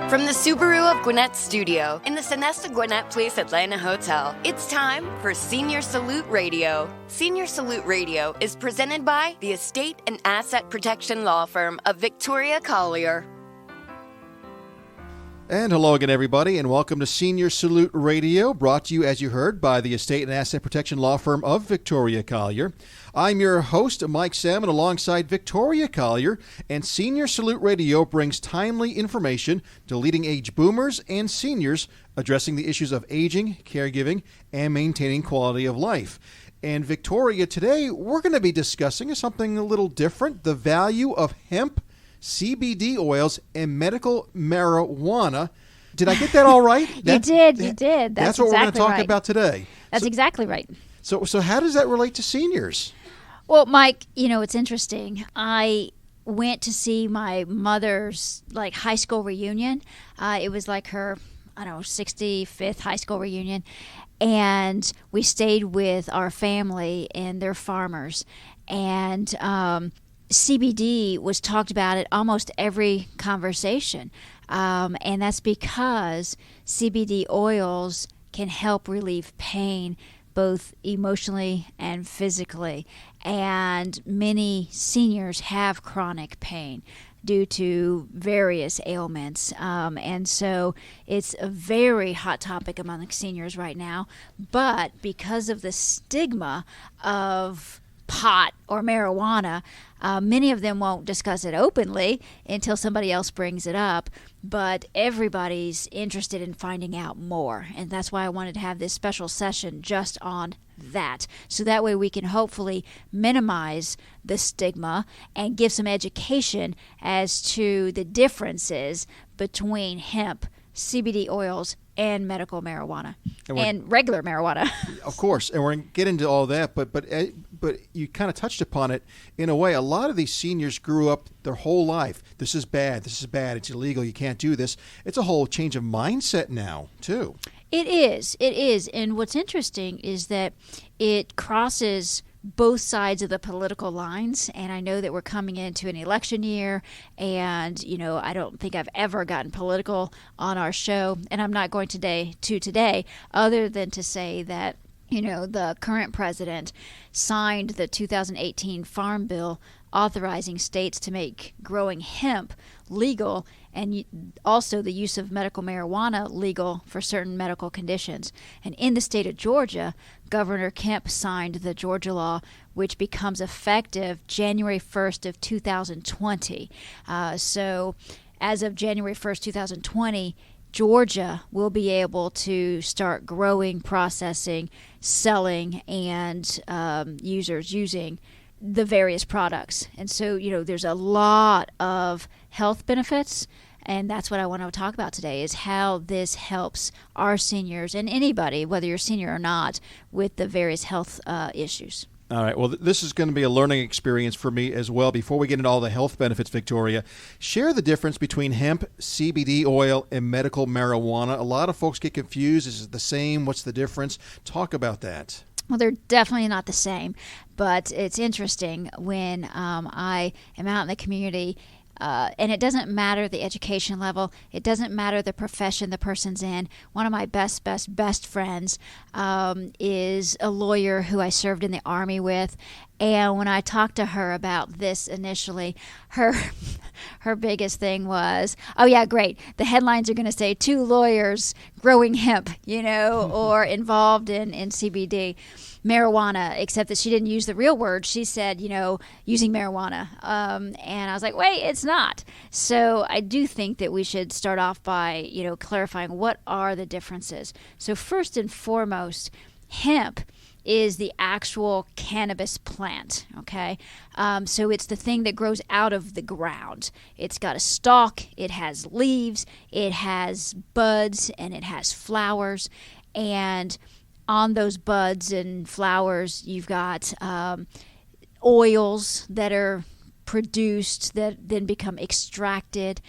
From the Subaru of Gwinnett Studio in the Sonesta Gwinnett Place Atlanta Hotel, it's time for Senior Salute Radio. Senior Salute Radio is presented by the Estate and Asset Protection Law Firm of Victoria Collier. And hello again, everybody, and welcome to Senior Salute Radio, brought to you, as you heard, by the Estate and Asset Protection Law Firm of Victoria Collier. I'm your host, Mike Salmon, alongside Victoria Collier, and Senior Salute Radio brings timely information to leading-age boomers and seniors addressing the issues of aging, caregiving, and maintaining quality of life. And Victoria, today we're going to be discussing something a little different, the value of hemp CBD oils and medical marijuana. Did I get that all right? You did. That's what we're going to talk about today. That's exactly right. So how does that relate to seniors? Well, Mike, it's interesting. I went to see my mother's high school reunion. It was like her, 65th high school reunion. And we stayed with our family and their farmers. And CBD was talked about at almost every conversation, and that's because CBD oils can help relieve pain both emotionally and physically, and many seniors have chronic pain due to various ailments, and so it's a very hot topic among seniors right now. But because of the stigma of pot or marijuana, many of them won't discuss it openly until somebody else brings it up, but everybody's interested in finding out more, and that's why I wanted to have this special session just on that, so that way we can hopefully minimize the stigma and give some education as to the differences between hemp, CBD oils, and medical marijuana and regular marijuana. Of course, and we're going to get into all that, but you kind of touched upon it in a way. A lot of these seniors grew up their whole life. This is bad, it's illegal, you can't do this. It's a whole change of mindset now, too. It is. And what's interesting is that it crosses both sides of the political lines, and I know that we're coming into an election year, and I don't think I've ever gotten political on our show, and I'm not going today other than to say that the current president signed the 2018 Farm Bill authorizing states to make growing hemp legal, and also the use of medical marijuana legal for certain medical conditions. And in the state of Georgia, Governor Kemp signed the Georgia law, which becomes effective January 1st of 2020. So as of January 1st, 2020, Georgia will be able to start growing, processing, selling, and users using the various products. And so, there's a lot of health benefits, and that's what I want to talk about today, is how this helps our seniors and anybody, whether you're a senior or not, with the various health issues. All right. Well, this is going to be a learning experience for me as well. Before we get into all the health benefits, Victoria, share the difference between hemp, CBD oil, and medical marijuana. A lot of folks get confused. Is it the same? What's the difference? Talk about that. Well, they're definitely not the same, but it's interesting when I am out in the community, and it doesn't matter the education level. It doesn't matter the profession the person's in. One of my best friends is a lawyer who I served in the Army with. And when I talked to her about this initially, her biggest thing was, oh yeah, great. The headlines are going to say 2 lawyers growing hemp, or involved in CBD. Marijuana, except that she didn't use the real word. She said, using marijuana. And I was like, wait, it's not. So I do think that we should start off by, clarifying what are the differences. So first and foremost, hemp is the actual cannabis plant, okay? So it's the thing that grows out of the ground. It's got a stalk, it has leaves, it has buds, and it has flowers. And on those buds and flowers, you've got oils that are produced that then become extracted,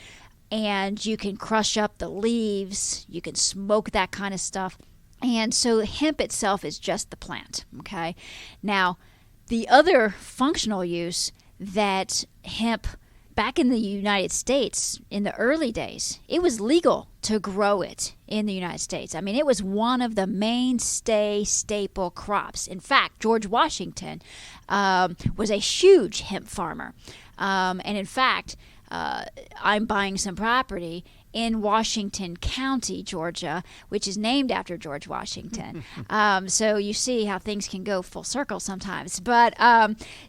and you can crush up the leaves, you can smoke that kind of stuff. And so hemp itself is just the plant, okay? Now, the other functional use that hemp back in the United States, in the early days, it was legal to grow it in the United States. I mean, it was one of the mainstay staple crops. In fact, George Washington was a huge hemp farmer. And in fact, I'm buying some property in Washington County, Georgia, which is named after George Washington. So you see how things can go full circle sometimes. But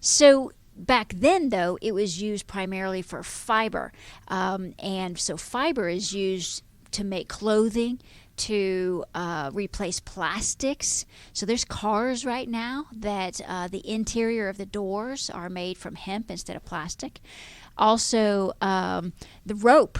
so back then, though, it was used primarily for fiber. And so fiber is used to make clothing, to replace plastics. So there's cars right now that the interior of the doors are made from hemp instead of plastic. Also, the rope,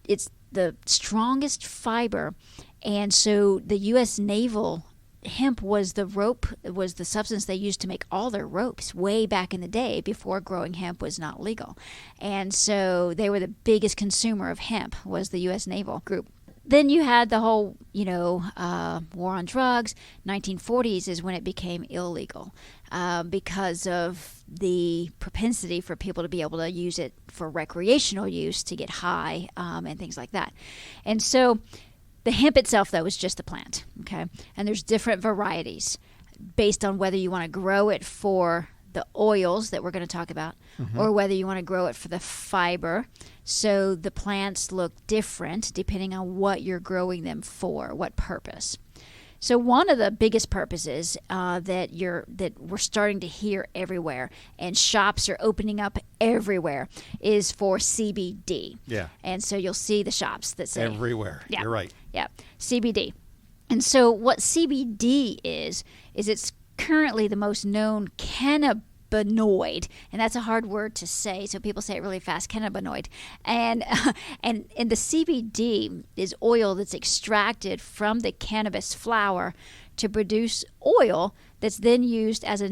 it's the strongest fiber. And so the U.S. Naval hemp was the rope, was the substance they used to make all their ropes way back in the day before growing hemp was not legal. And so they were the biggest consumer of hemp, was the U.S. Naval group. Then you had the whole, war on drugs. 1940s is when it became illegal because of the propensity for people to be able to use it for recreational use, to get high and things like that. And so the hemp itself, though, is just the plant, okay? And there's different varieties based on whether you want to grow it for the oils that we're going to talk about, or whether you want to grow it for the fiber. So the plants look different depending on what you're growing them for, what purpose. So one of the biggest purposes that we're starting to hear everywhere, and shops are opening up everywhere, is for CBD. Yeah. And so you'll see the shops that say everywhere. Yeah, You're right. Yeah, CBD. And so what CBD is it's currently the most known cannabinoid, and that's a hard word to say, so people say it really fast, cannabinoid. And the CBD is oil that's extracted from the cannabis flower to produce oil that's then used as a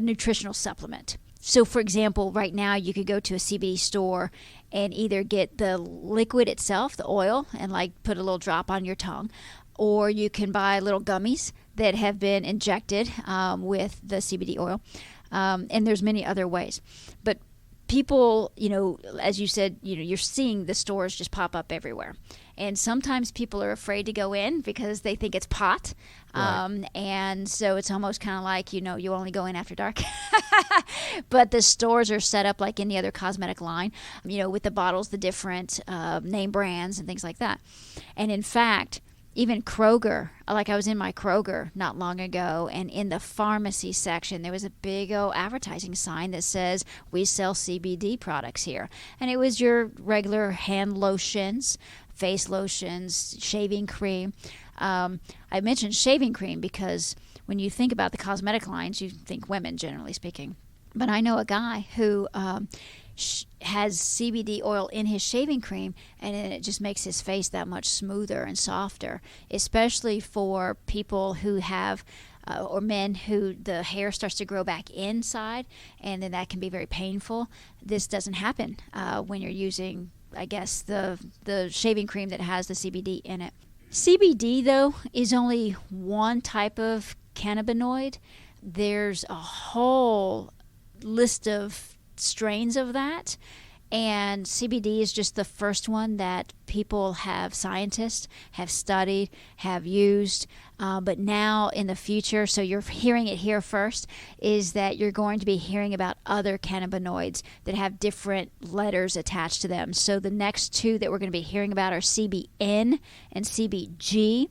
nutritional supplement. So, for example, right now you could go to a CBD store and either get the liquid itself, the oil, and put a little drop on your tongue, or you can buy little gummies that have been injected with the CBD oil. And there's many other ways. But people, as you said, you're seeing the stores just pop up everywhere. And sometimes people are afraid to go in because they think it's pot. Right. And so it's almost kind of like, you only go in after dark. But the stores are set up like any other cosmetic line, with the bottles, the different name brands and things like that. And in fact, even Kroger, I was in my Kroger not long ago, and in the pharmacy section, there was a big old advertising sign that says, "We sell CBD products here." And it was your regular hand lotions, face lotions, shaving cream. I mentioned shaving cream because when you think about the cosmetic lines, you think women, generally speaking. But I know a guy who has CBD oil in his shaving cream, and it just makes his face that much smoother and softer, especially for people who have or men who the hair starts to grow back inside, and then that can be very painful. This doesn't happen when you're using, I guess, the shaving cream that has the CBD in it. CBD, though, is only one type of cannabinoid. There's a whole list of strains of that, and CBD is just the first one that scientists have studied, have used, but now in the future, so you're hearing it here first, is that you're going to be hearing about other cannabinoids that have different letters attached to them. So the next two that we're going to be hearing about are CBN and CBG,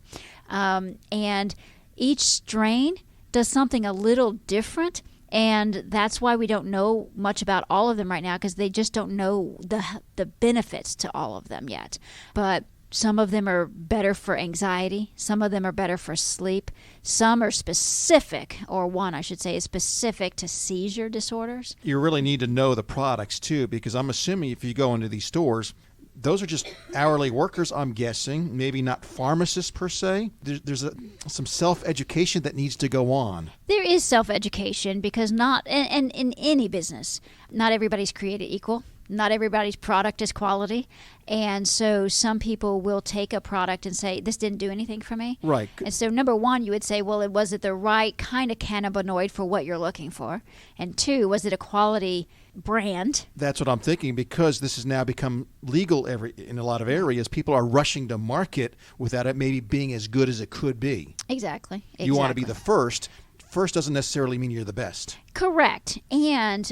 and each strain does something a little different. And that's why we don't know much about all of them right now, because they just don't know the benefits to all of them yet. But some of them are better for anxiety. Some of them are better for sleep. Some are specific, or one, I should say, is specific to seizure disorders. You really need to know the products, too, because I'm assuming if you go into these stores, those are just hourly workers, I'm guessing, maybe not pharmacists per se. There's some self-education that needs to go on. There is self-education because and in any business, not everybody's created equal. Not everybody's product is quality. And so some people will take a product and say, this didn't do anything for me. Right. And so number one, you would say, well, was it the right kind of cannabinoid for what you're looking for? And two, was it a quality brand? That's what I'm thinking, because this has now become legal in a lot of areas. People are rushing to market without it maybe being as good as it could be. Exactly. You want to be the first. First doesn't necessarily mean you're the best. Correct. And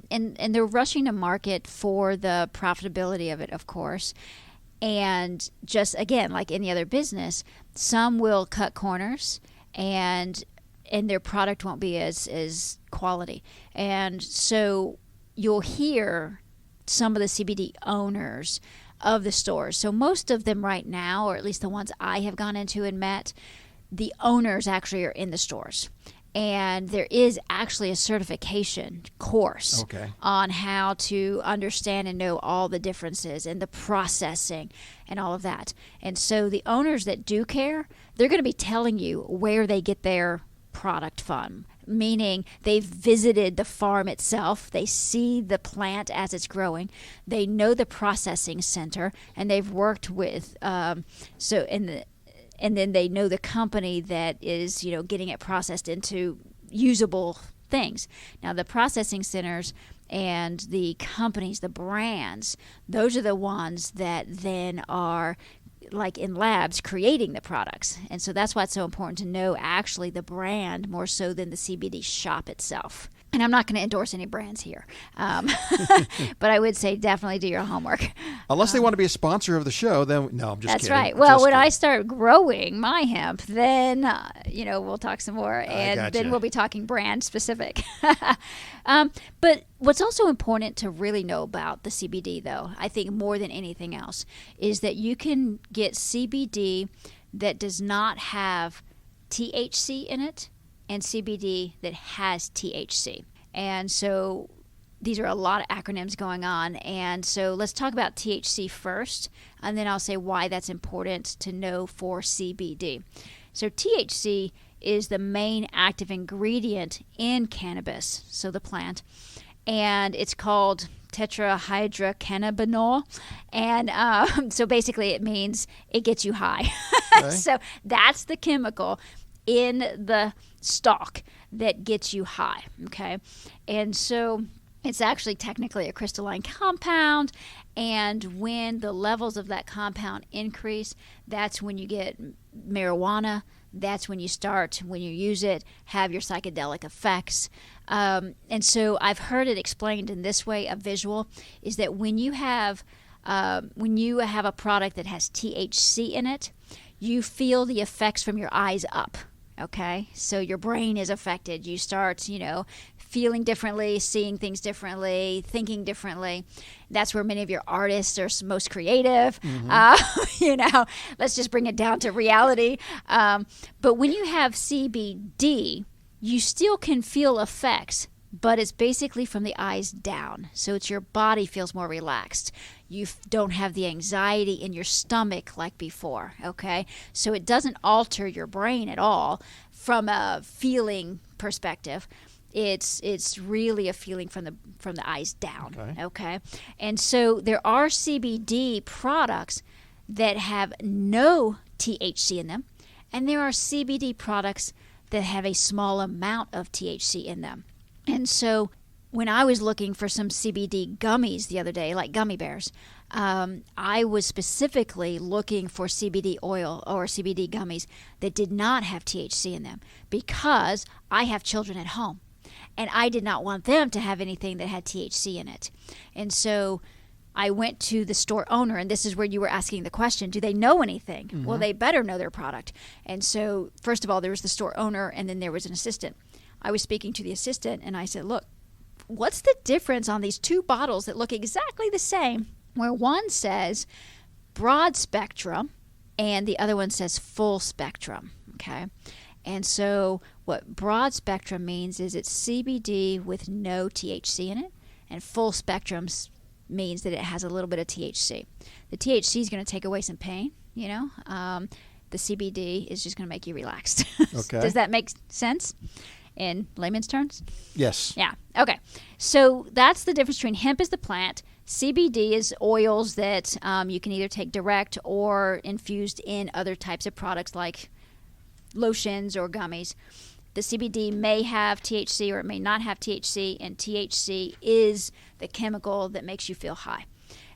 they're rushing to market for the profitability of it, of course. And just, again, like any other business, some will cut corners and their product won't be as quality. And so you'll hear some of the CBD owners of the stores. So most of them right now, or at least the ones I have gone into and met, the owners actually are in the stores. And there is actually a certification course on how to understand and know all the differences and the processing and all of that. And so the owners that do care, they're going to be telling you where they get their product from, meaning they've visited the farm itself, they see the plant as it's growing, they know the processing center, and they've worked with and then they know the company that is, getting it processed into usable things. Now, the processing centers and the companies, the brands, those are the ones that then are, like in labs, creating the products. And so that's why it's so important to know actually the brand more so than the CBD shop itself. And I'm not going to endorse any brands here. But I would say definitely do your homework. Unless they want to be a sponsor of the show, then no, I'm just that's kidding. That's right. Well, when I start growing my hemp, then, we'll talk some more. And then we'll be talking brand specific. But what's also important to really know about the CBD, though, I think more than anything else, is that you can get CBD that does not have THC in it, and CBD that has THC. And so these are a lot of acronyms going on. And so let's talk about THC first, and then I'll say why that's important to know for CBD. So THC is the main active ingredient in cannabis, so the plant, and it's called tetrahydrocannabinol, and so basically it means it gets you high. Okay. So that's the chemical in the stalk that gets you high, okay? And so it's actually technically a crystalline compound, and when the levels of that compound increase, that's when you get marijuana. That's when you start, when you use it, have your psychedelic effects. And so I've heard it explained in this way, a visual, is that when you have a product that has THC in it, you feel the effects from your eyes up. Okay, so your brain is affected. You start, feeling differently, seeing things differently, thinking differently. That's where many of your artists are most creative. Mm-hmm. Let's just bring it down to reality. But when you have CBD, you still can feel effects, but it's basically from the eyes down. So it's your body feels more relaxed. You don't have the anxiety in your stomach like before, okay? So it doesn't alter your brain at all from a feeling perspective. It's really a feeling from the eyes down, okay? And so there are CBD products that have no THC in them, and there are CBD products that have a small amount of THC in them. And so when I was looking for some CBD gummies the other day, like gummy bears, I was specifically looking for CBD oil or CBD gummies that did not have THC in them, because I have children at home, and I did not want them to have anything that had THC in it. And so I went to the store owner, and this is where you were asking the question, do they know anything? Mm-hmm. Well, they better know their product. And so first of all, there was the store owner, and then there was an assistant. I was speaking to the assistant, and I said, look, what's the difference on these two bottles that look exactly the same, where one says broad spectrum and the other one says full spectrum, okay? And so what broad spectrum means is it's CBD with no THC in it, and full spectrum means that it has a little bit of THC. The THC is going to take away some pain, the CBD is just going to make you relaxed. Okay. Does that make sense? In layman's terms? Yes. Yeah. Okay. So that's the difference between hemp as the plant, CBD is oils that you can either take direct or infused in other types of products like lotions or gummies. The CBD may have THC or it may not have THC, and THC is the chemical that makes you feel high.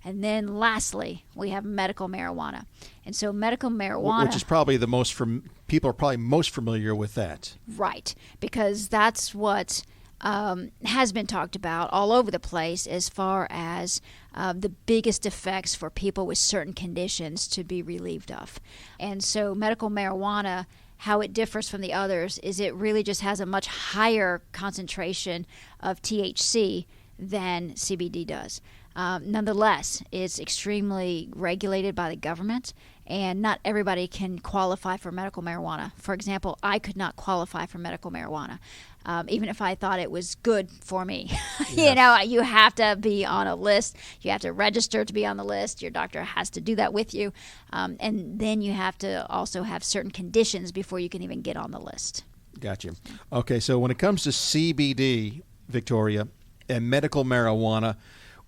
And then lastly, we have medical marijuana. And so medical marijuana... Which is probably the most... people are probably most familiar with that. Right, because that's what has been talked about all over the place as far as the biggest effects for people with certain conditions to be relieved of. And so medical marijuana, how it differs from the others is it really just has a much higher concentration of THC than CBD does. Nonetheless, it's extremely regulated by the government, and not everybody can qualify for medical marijuana. For example, I could not qualify for medical marijuana, even if I thought it was good for me. Yes. You have to be on a list. You have to register to be on the list. Your doctor has to do that with you. And then you have to also have certain conditions before you can even get on the list. Gotcha. Okay, so when it comes to CBD, Victoria, and medical marijuana,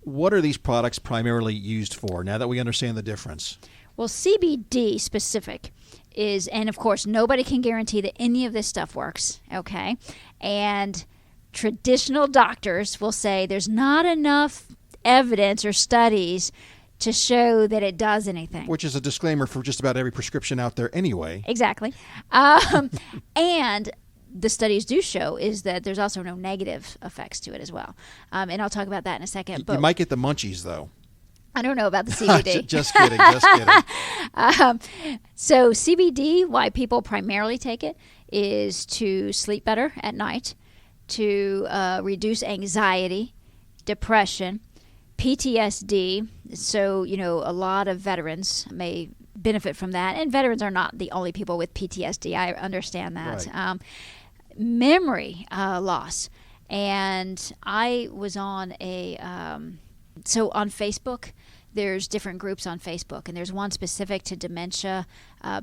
what are these products primarily used for, now that we understand the difference? Well, CBD specific is, and of course, nobody can guarantee that any of this stuff works, okay? And traditional doctors will say there's not enough evidence or studies to show that it does anything. Which is a disclaimer for just about every prescription out there anyway. Exactly. And the studies do show is that there's also no negative effects to it as well. And I'll talk about that in a second. But you might get the munchies, though. I don't know about the CBD. Just kidding. So CBD, why people primarily take it, is to sleep better at night, to reduce anxiety, depression, PTSD. So, a lot of veterans may benefit from that. And veterans are not the only people with PTSD. I understand that. Right. Memory loss. And I was on so on Facebook, there's different groups on Facebook, and there's one specific to dementia,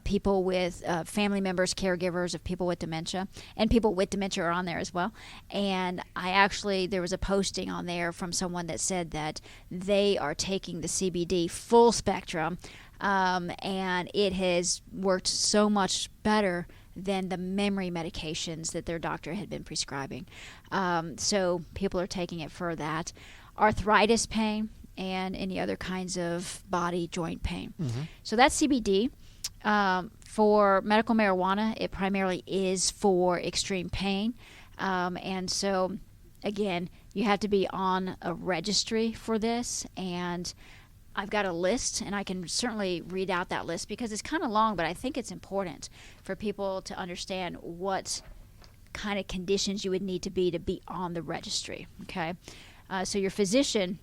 people with family members, caregivers of people with dementia, and people with dementia are on there as well. And there was a posting on there from someone that said that they are taking the CBD full spectrum, and it has worked so much better than the memory medications that their doctor had been prescribing. So people are taking it for that. Arthritis pain and any other kinds of body joint pain. Mm-hmm. So that's CBD. For medical marijuana, it primarily is for extreme pain. And so, again, you have to be on a registry for this. And I've got a list, and I can certainly read out that list because it's kind of long, but I think it's important for people to understand what kind of conditions you would need to be on the registry, okay? So your physician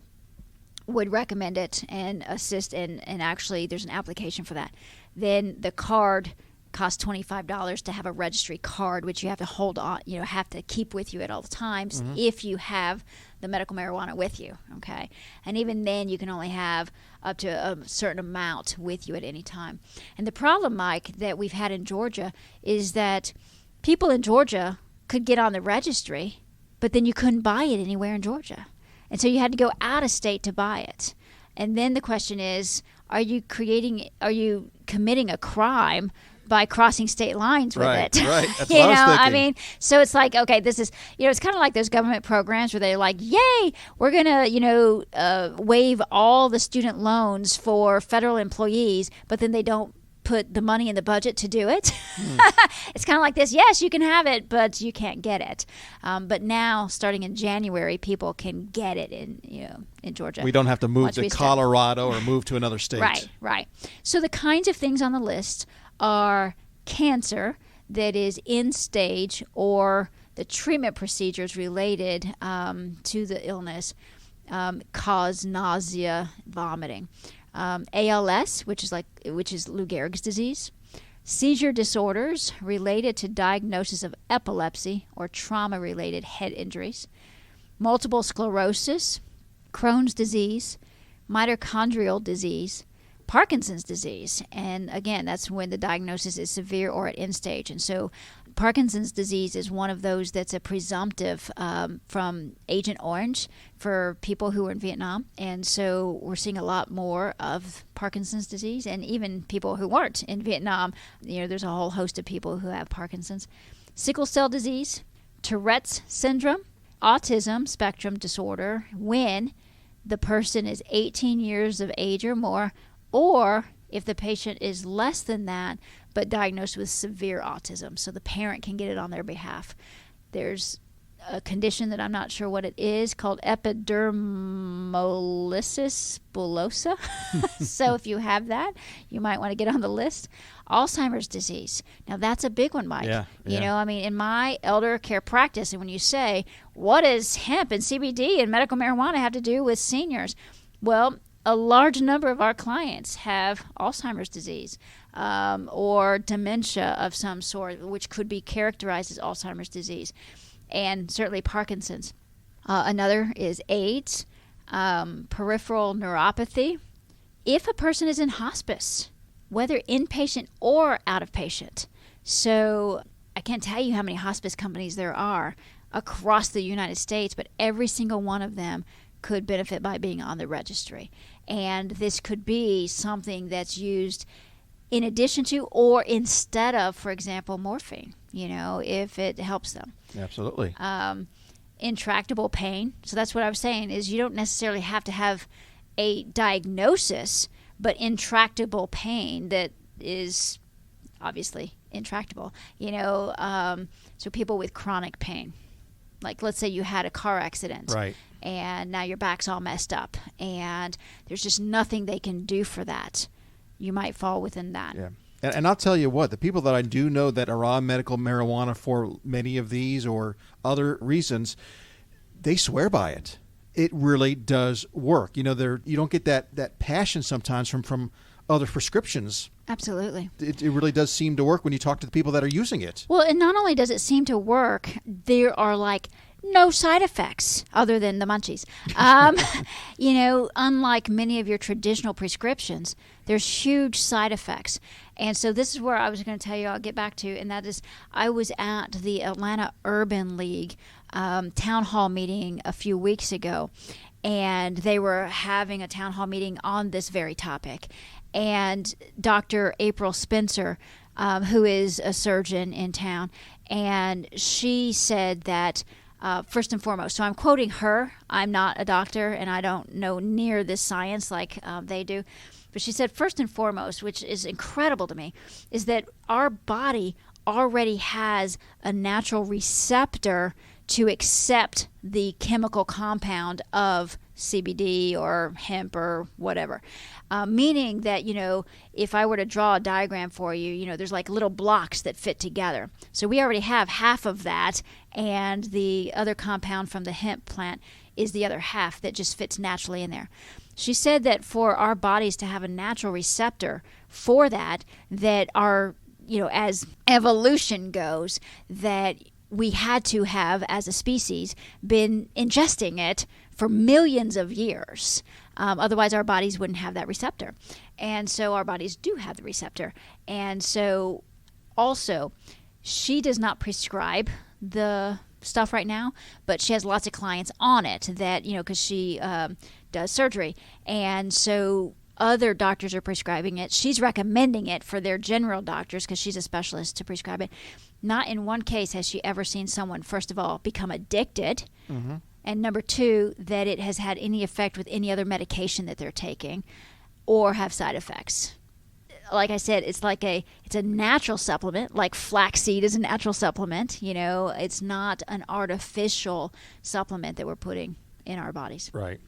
would recommend it and assist, and actually there's an application for that. Then the card costs $25 to have a registry card, which you have to hold on, have to keep with you at all times if you have the medical marijuana with you, okay? And even then you can only have up to a certain amount with you at any time. And the problem, Mike, that we've had in Georgia is that people in Georgia could get on the registry, but then you couldn't buy it anywhere in Georgia. And so you had to go out of state to buy it. And then the question is, are you committing a crime by crossing state lines with it? Right. That's what I was thinking. I mean, so it's like, okay, this is, it's kind of like those government programs where they're like, yay, we're going to, waive all the student loans for federal employees, but then they don't put the money in the budget to do it. It's kind of like this. Yes, you can have it, but you can't get it. But now, starting in January, people can get it in Georgia. We don't have to move to Colorado or move to another state. Right. So the kinds of things on the list are cancer that is end stage, or the treatment procedures related to the illness cause nausea, vomiting. ALS, which is Lou Gehrig's disease, seizure disorders related to diagnosis of epilepsy or trauma-related head injuries, multiple sclerosis, Crohn's disease, mitochondrial disease, Parkinson's disease. And again, that's when the diagnosis is severe or at end stage. And so Parkinson's disease is one of those that's a presumptive from Agent Orange for people who were in Vietnam. And so we're seeing a lot more of Parkinson's disease, and even people who weren't in Vietnam. There's a whole host of people who have Parkinson's. Sickle cell disease, Tourette's syndrome, autism spectrum disorder when the person is 18 years of age or more, or if the patient is less than that, but diagnosed with severe autism, so the parent can get it on their behalf. There's a condition that I'm not sure what it is called epidermolysis bullosa. So if you have that, you might want to get on the list. Alzheimer's disease. Now that's a big one, Mike. Yeah. In my elder care practice, and when you say, what does hemp and CBD and medical marijuana have to do with seniors? Well, a large number of our clients have Alzheimer's disease or dementia of some sort, which could be characterized as Alzheimer's disease, and certainly Parkinson's. Another is AIDS, peripheral neuropathy. If a person is in hospice, whether inpatient or out of patient. So I can't tell you how many hospice companies there are across the United States, but every single one of them could benefit by being on the registry. And this could be something that's used in addition to or instead of, for example, morphine, if it helps them. Absolutely. Intractable pain. So that's what I was saying, is you don't necessarily have to have a diagnosis, but intractable pain that is obviously intractable. So people with chronic pain. Like, let's say you had a car accident. Right. And now your back's all messed up, and there's just nothing they can do for that. You might fall within that. Yeah. And I'll tell you what, the people that I do know that are on medical marijuana for many of these or other reasons, they swear by it. It really does work. You don't get that passion sometimes from other prescriptions. Absolutely. It really does seem to work when you talk to the people that are using it. Well, and not only does it seem to work, there are no side effects other than the munchies. Unlike many of your traditional prescriptions, there's huge side effects. And so this is where I was going to tell you, I'll get back to, and that is I was at the Atlanta Urban League town hall meeting a few weeks ago, and they were having a town hall meeting on this very topic. And Dr. April Spencer, who is a surgeon in town, and she said that first and foremost, so I'm quoting her, I'm not a doctor and I don't know near this science like they do, but she said first and foremost, which is incredible to me, is that our body already has a natural receptor to accept the chemical compound of CBD or hemp or whatever. Meaning that, if I were to draw a diagram for you, there's like little blocks that fit together. So we already have half of that, and the other compound from the hemp plant is the other half that just fits naturally in there. She said that for our bodies to have a natural receptor for that our, as evolution goes, that we had to have, as a species, been ingesting it for millions of years. Otherwise, our bodies wouldn't have that receptor. And so our bodies do have the receptor. And so also, she does not prescribe the stuff right now, but she has lots of clients on it that, because she does surgery. And so other doctors are prescribing it. She's recommending it for their general doctors because she's a specialist to prescribe it. Not in one case has she ever seen someone, first of all, become addicted. Mm-hmm. And number two, that it has had any effect with any other medication that they're taking or have side effects. Like I said, it's a natural supplement, like flaxseed is a natural supplement. It's not an artificial supplement that we're putting in our bodies. Right.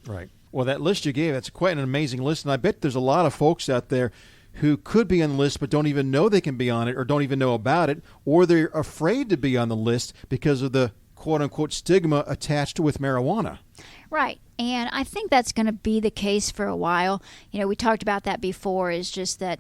Well, that list you gave, that's quite an amazing list. And I bet there's a lot of folks out there who could be on the list but don't even know they can be on it or don't even know about it, or they're afraid to be on the list because of the quote-unquote stigma attached with marijuana. Right. And I think that's going to be the case for a while. We talked about that before, is just that,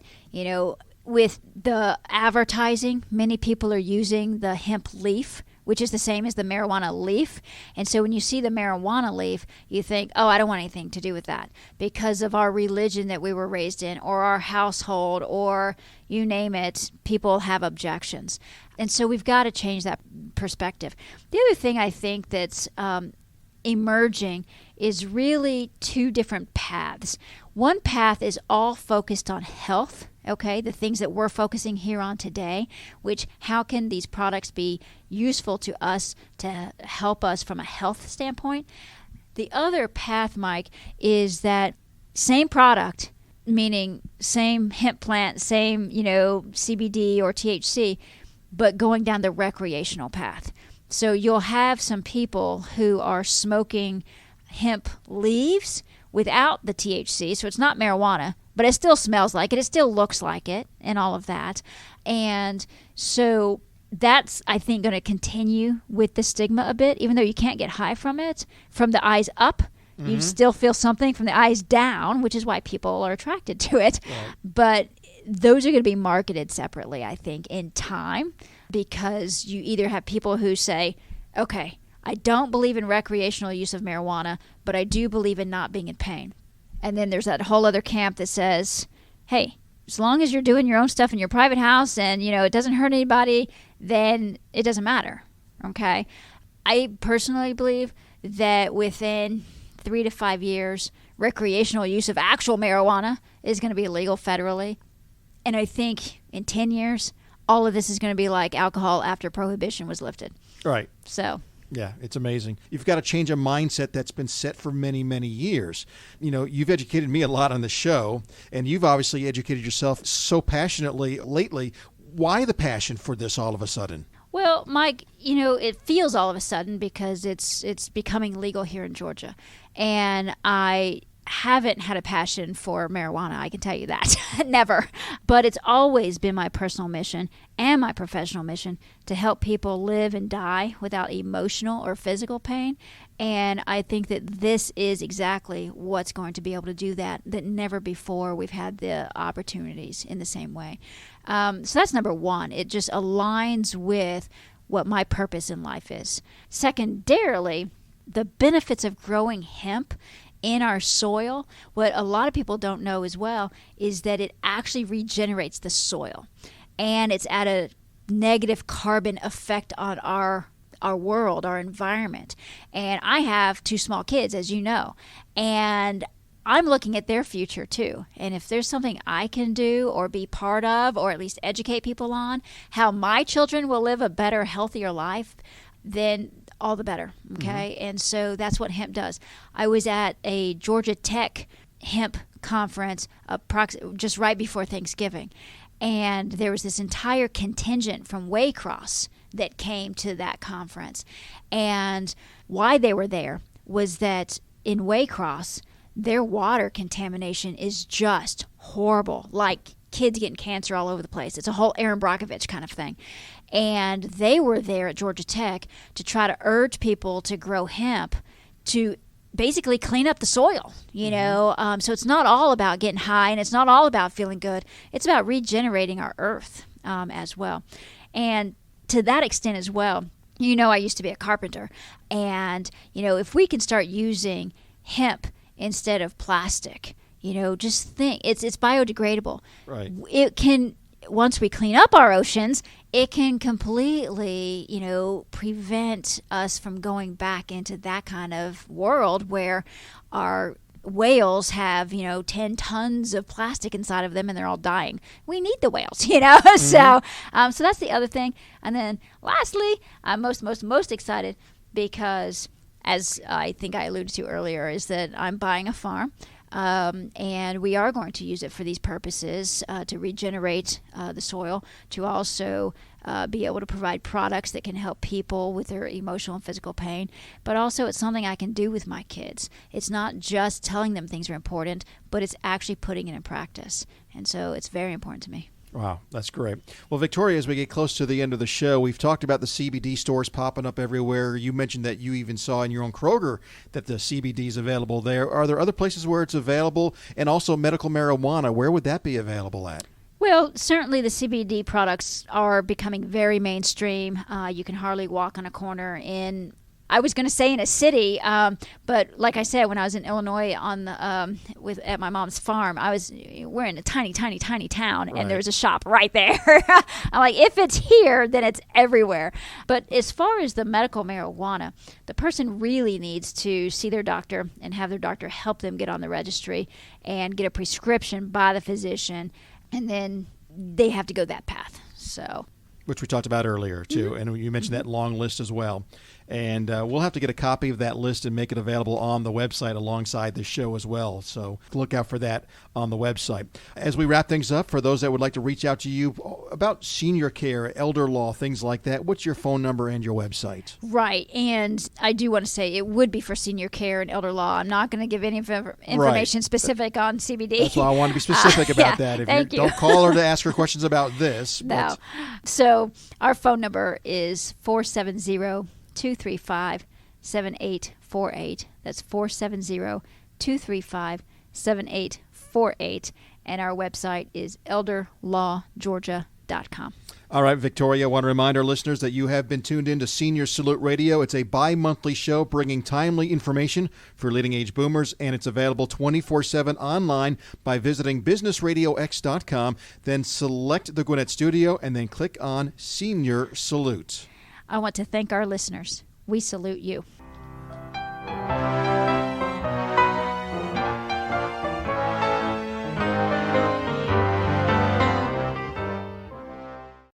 with the advertising, many people are using the hemp leaf which is the same as the marijuana leaf. And so when you see the marijuana leaf, you think, oh, I don't want anything to do with that because of our religion that we were raised in, or our household, or you name it, people have objections. And so we've got to change that perspective. The other thing I think that's emerging is really two different paths. One path is all focused on health, okay, the things that we're focusing here on today, which how can these products be useful to us to help us from a health standpoint. The other path, Mike, is that same product, meaning same hemp plant, same, CBD or THC, but going down the recreational path. So you'll have some people who are smoking hemp leaves without the THC, so it's not marijuana, but it still smells like it, it still looks like it, and all of that. And so that's, I think, going to continue with the stigma a bit, even though you can't get high from it. From the eyes up, you still feel something. From the eyes down, which is why people are attracted to it. Right. But those are going to be marketed separately, I think, in time, because you either have people who say, okay, I don't believe in recreational use of marijuana, but I do believe in not being in pain. And then there's that whole other camp that says, hey, as long as you're doing your own stuff in your private house and, it doesn't hurt anybody, then it doesn't matter, okay? I personally believe that within 3 to 5 years, recreational use of actual marijuana is going to be illegal federally. And I think in 10 years, all of this is going to be like alcohol after prohibition was lifted. Right. So... yeah, it's amazing. You've got to change a mindset that's been set for many, many years. You've educated me a lot on the show, and you've obviously educated yourself so passionately lately. Why the passion for this all of a sudden? Well, Mike, it feels all of a sudden because it's becoming legal here in Georgia. And I haven't had a passion for marijuana, I can tell you that. Never. But it's always been my personal mission and my professional mission to help people live and die without emotional or physical pain. And I think that this is exactly what's going to be able to do that never before we've had the opportunities in the same way. So that's number one. It just aligns with what my purpose in life is. Secondarily, the benefits of growing hemp in our soil, what a lot of people don't know as well, is that it actually regenerates the soil. And it's at a negative carbon effect on our world, our environment. And I have 2 small kids, as you know, and I'm looking at their future too. And if there's something I can do or be part of, or at least educate people on how my children will live a better, healthier life, then all the better, okay? And so that's what hemp does. I was at a Georgia Tech hemp conference just right before Thanksgiving, and there was this entire contingent from Waycross that came to that conference. And why they were there was that in Waycross, their water contamination is just horrible, like kids getting cancer all over the place. It's a whole Aaron Brockovich kind of thing. And they were there at Georgia Tech to try to urge people to grow hemp to basically clean up the soil, So it's not all about getting high, and it's not all about feeling good. It's about regenerating our earth as well. And to that extent as well, I used to be a carpenter. And, if we can start using hemp instead of plastic, just think, it's biodegradable. Right. It can, once we clean up our oceans, it can completely, prevent us from going back into that kind of world where our whales have, 10 tons of plastic inside of them and they're all dying. We need the whales, So that's the other thing. And then lastly, I'm most excited because, as I think I alluded to earlier, is that I'm buying a farm. And we are going to use it for these purposes, to regenerate the soil, to also be able to provide products that can help people with their emotional and physical pain. But also it's something I can do with my kids. It's not just telling them things are important, but it's actually putting it in practice. And so it's very important to me. Wow, that's great. Well, Victoria, as we get close to the end of the show, we've talked about the CBD stores popping up everywhere. You mentioned that you even saw in your own Kroger that the CBD is available there. Are there other places where it's available? And also medical marijuana, where would that be available at? Well, Well, certainly the CBD products are becoming very mainstream. You can hardly walk on a corner in, I was going to say in a city, but like I said, when I was in Illinois on the at my mom's farm, we're in a tiny town, Right. and there's a shop right there. I'm like, if it's here, then it's everywhere. But as far as the medical marijuana, the person really needs to see their doctor and have their doctor help them get on the registry and get a prescription by the physician, and then they have to go that path. So. Which we talked about earlier, too. Mm-hmm. And you mentioned that long list as well. And we'll have to get a copy of that list and make it available on the website alongside the show as well. So look out for that on the website. As we wrap things up, for those that would like to reach out to you about senior care, elder law, things like that, what's your phone number and your website? Right. And I do want to say it would be for senior care and elder law. I'm not going to give any information specific on CBD. That's why I want to be specific about that. If thank you. Don't call her to ask her questions about this. No. So our phone number is 470-235-7848. That's 470-235-7848. And our website is elderlawgeorgia.com. All right, Victoria, I want to remind our listeners that you have been tuned in to Senior Salute Radio. It's a bi-monthly show bringing timely information for leading-age boomers, and it's available 24/7 online by visiting businessradiox.com. Then select the Gwinnett Studio and then click on Senior Salute. I want to thank our listeners. We salute you.